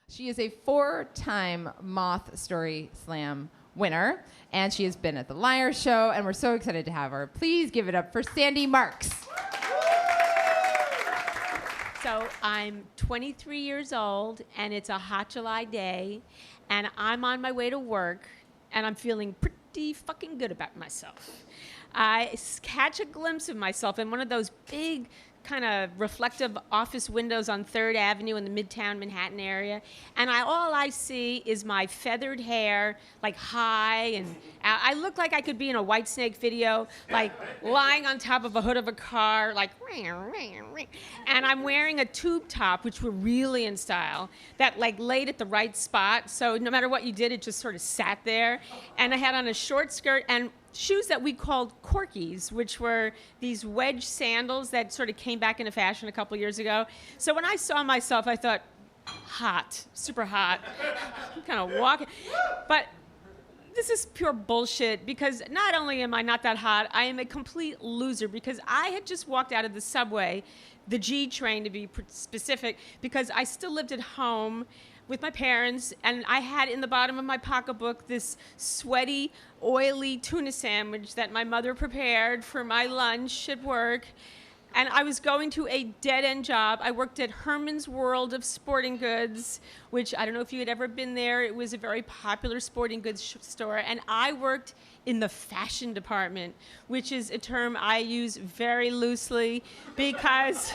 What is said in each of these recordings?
She is a 4-time Moth Story Slam winner, and she has been at the Liar Show, and we're so excited to have her. Please give it up for Sandi Marx. So I'm 23 years old, and it's a hot July day, and I'm on my way to work, and I'm feeling pretty fucking good about myself. I catch a glimpse of myself in one of those big kind of reflective office windows on 3rd Avenue in the Midtown Manhattan area, and all I see is my feathered hair, like high, and I look like I could be in a Whitesnake video, like lying on top of a hood of a car, like, and I'm wearing a tube top, which were really in style, that like laid at the right spot, so no matter what you did, it just sort of sat there, and I had on a short skirt and shoes that we called corkies, which were these wedge sandals that sort of came back into fashion a couple years ago. So when I saw myself, I thought, hot, super hot. I'm kind of walking. But this is pure bullshit, because not only am I not that hot, I am a complete loser, because I had just walked out of the subway, the G train to be specific, because I still lived at home with my parents, and I had in the bottom of my pocketbook this sweaty, oily tuna sandwich that my mother prepared for my lunch at work. And I was going to a dead-end job. I worked at Herman's World of Sporting Goods, which I don't know if you had ever been there. It was a very popular sporting goods store. And I worked in the fashion department, which is a term I use very loosely, because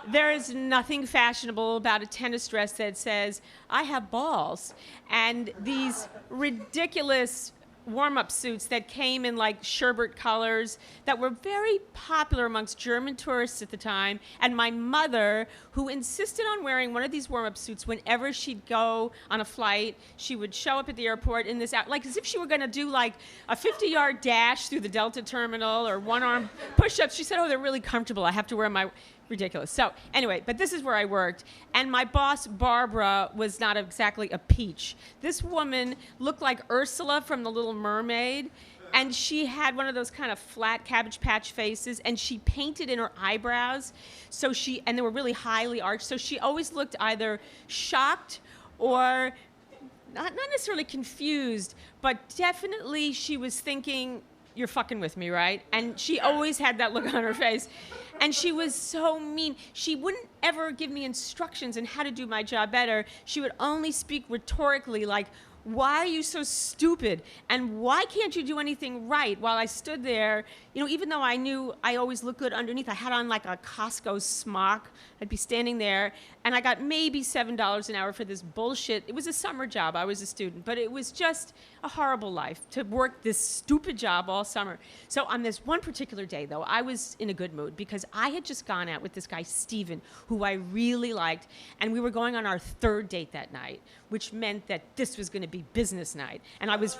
there is nothing fashionable about a tennis dress that says, I have balls. And these ridiculous warm-up suits that came in like sherbet colors that were very popular amongst German tourists at the time. And my mother, who insisted on wearing one of these warm-up suits whenever she'd go on a flight, she would show up at the airport in this, like as if she were gonna do like a 50-yard dash through the Delta terminal or one-arm push-ups. She said, oh, they're really comfortable. I have to wear my, ridiculous. So anyway, but this is where I worked. And my boss, Barbara, was not exactly a peach. This woman looked like Ursula from The Little Mermaid. And she had one of those kind of flat Cabbage Patch faces, and she painted in her eyebrows. So and they were really highly arched. So she always looked either shocked or not necessarily confused, but definitely she was thinking, you're fucking with me, right? And she always had that look on her face. And she was so mean. She wouldn't ever give me instructions on how to do my job better. She would only speak rhetorically, like, why are you so stupid? And why can't you do anything right? While I stood there, you know, even though I knew I always looked good underneath, I had on like a Costco smock. I'd be standing there, and I got maybe $7 an hour for this bullshit. It was a summer job. I was a student, but it was just a horrible life to work this stupid job all summer. So on this one particular day, though, I was in a good mood, because I had just gone out with this guy, Steven, who I really liked, and we were going on our 3rd date that night, which meant that this was going to be business night. And I was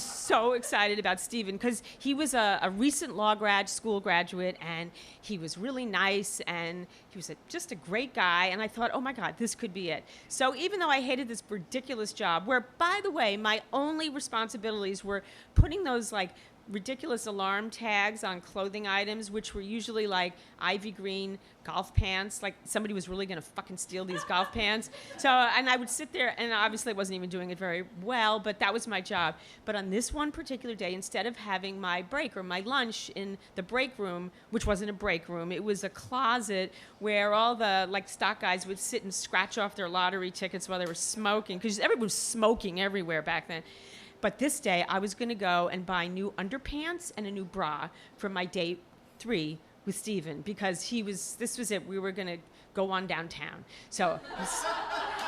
so excited about Steven, because he was a recent school graduate, and he was really nice, and he was just a great guy, and I thought, oh my God, this could be it. So even though I hated this ridiculous job, where, by the way, my only responsibilities were putting those like ridiculous alarm tags on clothing items, which were usually like ivy green golf pants, like somebody was really gonna fucking steal these golf pants. So, and I would sit there, and obviously I wasn't even doing it very well, but that was my job. But on this one particular day, instead of having my break or my lunch in the break room, which wasn't a break room, it was a closet where all the like stock guys would sit and scratch off their lottery tickets while they were smoking, because everyone was smoking everywhere back then. But this day, I was going to go and buy new underpants and a new bra for my date 3 with Steven, because this was it. We were going to go on downtown. So,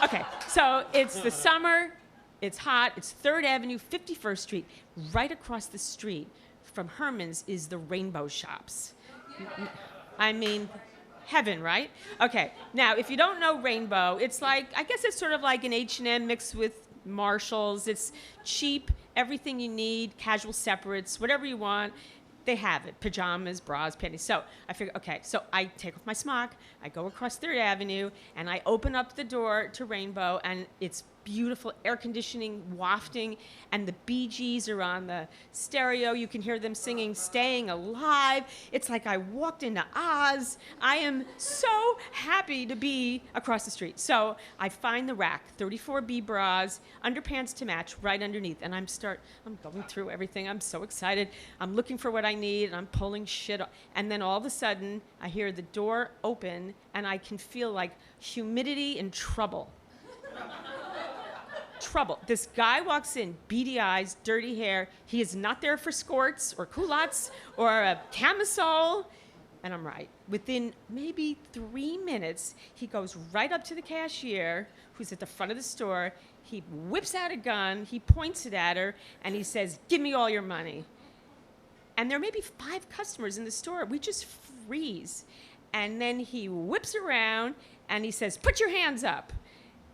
okay. So it's the summer. It's hot. It's 3rd Avenue, 51st Street. Right across the street from Herman's is the Rainbow Shops. I mean, heaven, right? Okay. Now, if you don't know Rainbow, it's like, I guess it's sort of like an H&M mixed with Marshalls. It's cheap, everything you need, casual separates, whatever you want, they have it. Pajamas, bras, panties. So I figure, okay, so I take off my smock, I go across 3rd Avenue, and I open up the door to Rainbow, and it's beautiful air conditioning wafting, and the Bee Gees are on the stereo. You can hear them singing Staying Alive. It's like I walked into Oz. I am so happy to be across the street. So I find the rack, 34B bras, underpants to match, right underneath. And I'm going through everything. I'm so excited. I'm looking for what I need, and I'm pulling shit off. And then all of a sudden, I hear the door open, and I can feel like humidity and trouble. Trouble. This guy walks in, beady eyes, dirty hair. He is not there for squirts or culottes or a camisole. And I'm right. Within maybe 3 minutes, he goes right up to the cashier, who's at the front of the store. He whips out a gun, he points it at her, and he says, "Give me all your money." And there may be 5 customers in the store. We just freeze. And then he whips around, and he says, "Put your hands up."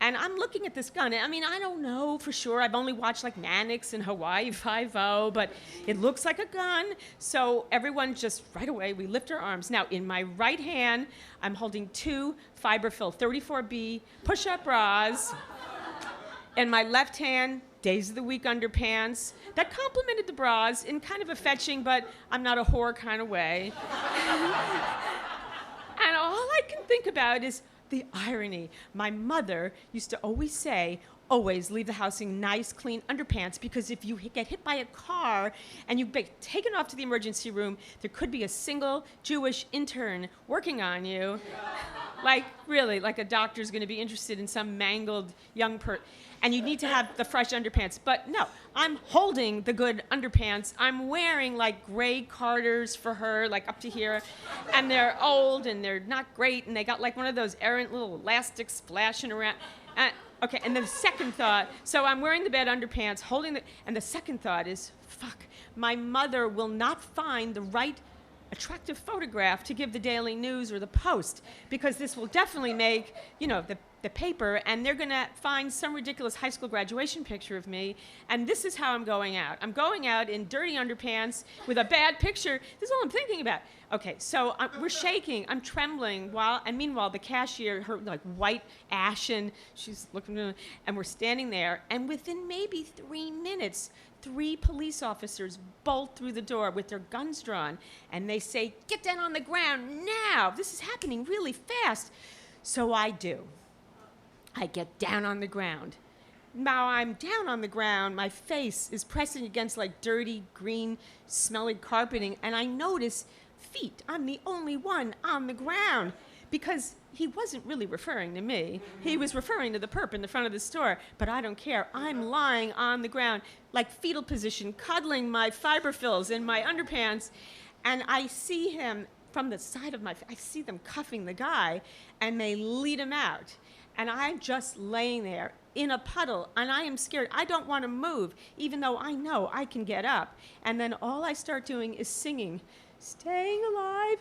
And I'm looking at this gun. I mean, I don't know for sure. I've only watched like Mannix and Hawaii Five-0, but it looks like a gun. So everyone just right away, we lift our arms. Now, in my right hand, I'm holding 2 fiber-filled 34B push-up bras. In my left hand, Days of the Week underpants that complemented the bras in kind of a fetching, but I'm not a whore kind of way. And all I can think about is the irony. My mother used to always say, always leave the house in nice, clean underpants, because if you get hit by a car and you get taken off to the emergency room, there could be a single Jewish intern working on you. Like, really, like a doctor's going to be interested in some mangled young person. And you need to have the fresh underpants. But no, I'm holding the good underpants. I'm wearing like gray Carters for her, like up to here. And they're old and they're not great. And they got like one of those errant little elastics splashing around. Okay, and the second thought, so I'm wearing the bed underpants, and the second thought is, fuck, my mother will not find the right attractive photograph to give the Daily News or the Post, because this will definitely make, the paper, and they're going to find some ridiculous high school graduation picture of me, and this is how I'm going out. I'm going out in dirty underpants with a bad picture. This is all I'm thinking about. Okay, so we're shaking, I'm trembling, meanwhile the cashier, her like white ashen, she's looking, and we're standing there, and within maybe 3 minutes, 3 police officers bolt through the door with their guns drawn, and they say, "Get down on the ground now. This is happening really fast." So I do. I get down on the ground. Now I'm down on the ground, my face is pressing against like dirty, green, smelly carpeting, and I notice feet. I'm the only one on the ground, because he wasn't really referring to me. He was referring to the perp in the front of the store, but I don't care. I'm lying on the ground, like fetal position, cuddling my fiber fills in my underpants, and I see him from the side of I see them cuffing the guy, and they lead him out. And I'm just laying there in a puddle, and I am scared. I don't want to move, even though I know I can get up. And then all I start doing is singing, "Staying alive,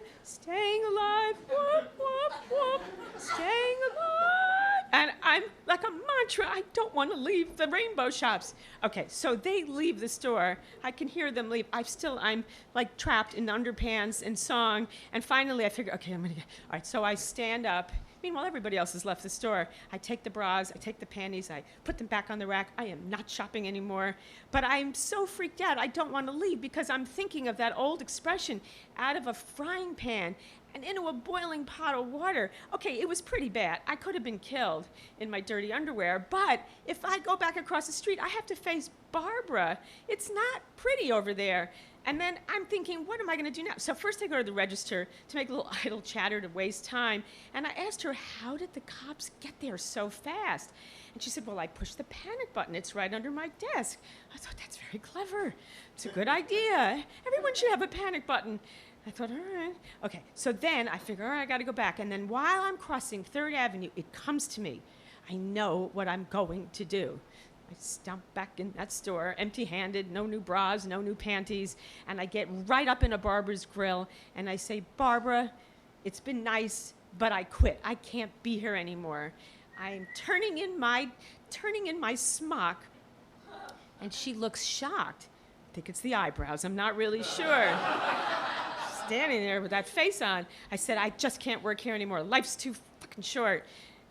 whoop, whoop, whoop, staying alive." And I'm like a mantra, I don't want to leave the rainbow shops. Okay, so they leave the store. I can hear them leave. I'm like trapped in underpants and song. And finally I figure, okay, all right, so I stand up. Meanwhile, everybody else has left the store. I take the bras, I take the panties, I put them back on the rack. I am not shopping anymore. But I'm so freaked out, I don't want to leave, because I'm thinking of that old expression, out of a frying pan and into a boiling pot of water. Okay, it was pretty bad. I could have been killed in my dirty underwear, but if I go back across the street, I have to face Barbara. It's not pretty over there. And then I'm thinking, what am I going to do now? So first I go to the register to make a little idle chatter to waste time. And I asked her, how did the cops get there so fast? And she said, well, I pushed the panic button. It's right under my desk. I thought, that's very clever. It's a good idea. Everyone should have a panic button. I thought, all right. Okay, so then I figure, all right, I got to go back. And then while I'm crossing 3rd Avenue, it comes to me. I know what I'm going to do. I stomp back in that store, empty-handed, no new bras, no new panties, and I get right up in a Barbara's grill, and I say, "Barbara, it's been nice, but I quit. I can't be here anymore. I'm turning in my smock," and she looks shocked. I think it's the eyebrows. I'm not really sure. Standing there with that face on, I said, "I just can't work here anymore. Life's too fucking short."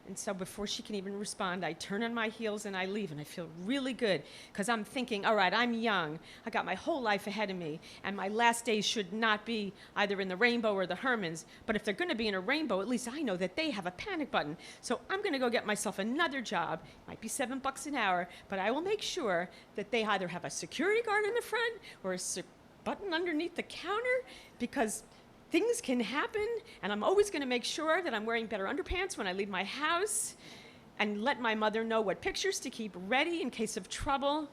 And so before she can even respond, I turn on my heels and I leave, and I feel really good because I'm thinking, all right, I'm young. I got my whole life ahead of me, and my last days should not be either in the Rainbow or the Hermans. But if they're going to be in a Rainbow, at least I know that they have a panic button. So I'm going to go get myself another job. Might be $7 an hour, but I will make sure that they either have a security guard in the front or a button underneath the counter, because things can happen, and I'm always going to make sure that I'm wearing better underpants when I leave my house, and let my mother know what pictures to keep ready in case of trouble.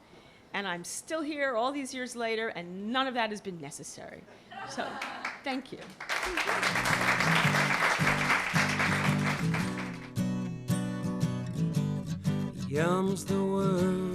And I'm still here all these years later, and none of that has been necessary. So, thank you. Yum's the word